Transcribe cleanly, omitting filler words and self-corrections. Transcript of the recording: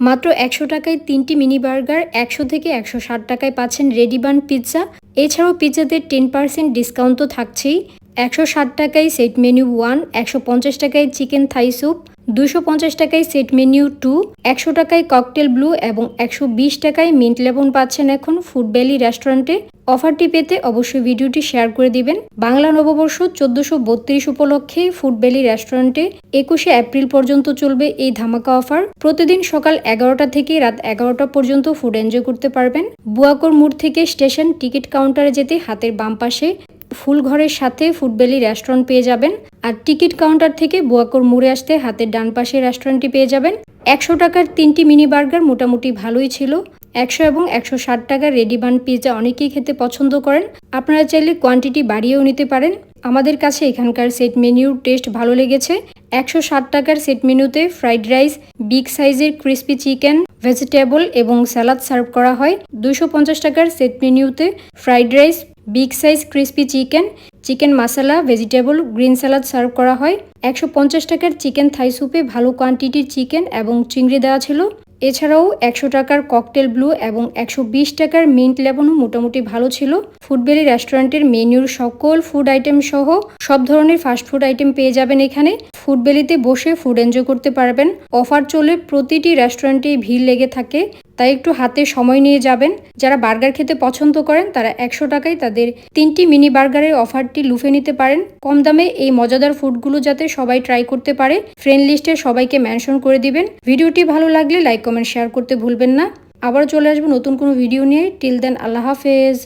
মাত্র ১০০ টাকায় ৩টি মিনি বার্গার, ১০০ থেকে ১৬০ টাকায় পাচ্ছেন রেডি বান পিৎজা। এছাড়াও পিৎজাতে 10% ডিসকাউন্ট তো থাকছেই। ১৬০ টাকায় সেট মেনু 1, ১৫০ টাকায় চিকেন থাই স্যুপ, ২৫০ টাকায় সেট মেনু 2, ১০০ টাকায় ককটেল ব্লু এবং ১২০ টাকায় মিন্ট লেমন পাচ্ছেন এখন ফুড ভ্যালি রেস্টুরেন্টে। অফারটি পেতে অবশ্যই ভিডিওটি শেয়ার করে দিবেন। বাংলা নববর্ষ ১৪৩২ উপলক্ষে ফুড ভ্যালি রেস্টুরেন্টে ২১শে এপ্রিল পর্যন্ত চলবে এই ধামাকা অফার। প্রতিদিন সকাল ১১টা থেকে রাত ১১টা পর্যন্ত ফুড এনজয় করতে পারবেন। বুয়াকোর মোড় থেকে স্টেশন টিকিট কাউন্টারে যেতে হাতের বাম পাশে ফুলঘরের সাথে ফুড ভ্যালি রেস্টুরেন্ট পেয়ে যাবেন। আর টিকিট কাউন্টার থেকে বুয়াকোর মোড়ে আসতে হাতের ডান পাশে রেস্টুরেন্টটি পেয়ে যাবেন। ১০০ টাকার ৩টি মিনি বার্গার মোটামুটি ভালোই ছিল। ১০০ এবং ১৬০ টাকার রেডি বান পিৎজা অনেকেই খেতে পছন্দ করেন। আপনারা চাইলে কোয়ান্টিটি বাড়িয়েও নিতে পারেন। আমাদের কাছে এখানকার সেট মেনুর টেস্ট ভালো লেগেছে। ১৬০ টাকার সেট মেনুতে ফ্রাইড রাইস, বিগ সাইজের ক্রিস্পি চিকেন, ভেজিটেবল এবং স্যালাদ সার্ভ করা হয়। ২৫০ টাকার সেট মেনুতে fried rice, big size crispy chicken, chicken masala, vegetable, green salad serve করা হয়। ১৫০ টাকার চিকেন থাই স্যুপে ভালো কোয়ান্টিটির চিকেন এবং চিংড়ি দেওয়া ছিল। এছাড়াও ১০০ টাকার ককটেল ব্লু এবং ১২০ টাকার মিন্ট লেমনও মোটামুটি ভালো ছিল। ফুড ভ্যালি রেস্টুরেন্টের মেনুর সকল ফুড আইটেম সহ সব ধরনের ফাস্টফুড আইটেম পেয়ে যাবেন এখানে। ফুড ভ্যালিতে বসে ফুড এনজয় করতে পারবেন। অফার চলে প্রতিটি রেস্টুরেন্টেই ভিড় লেগে থাকে, তাই একটু হাতে সময় নিয়ে যাবেন। যারা বার্গার খেতে পছন্দ করেন তারা ১০০ টাকায় তাদের 3টি মিনি বার্গারের অফারটি লুফে নিতে পারেন। কম দামে এই মজাদার ফুডগুলো যাতে সবাই ট্রাই করতে পারে, ফ্রেন্ড লিস্টে সবাইকে মেনশন করে দিবেন। ভিডিওটি ভালো লাগলে লাইক কমেন্ট শেয়ার করতে ভুলবেন না। আবার চলে আসবো নতুন কোনো ভিডিও নিয়ে। টিল দেন আল্লাহ হাফেজ।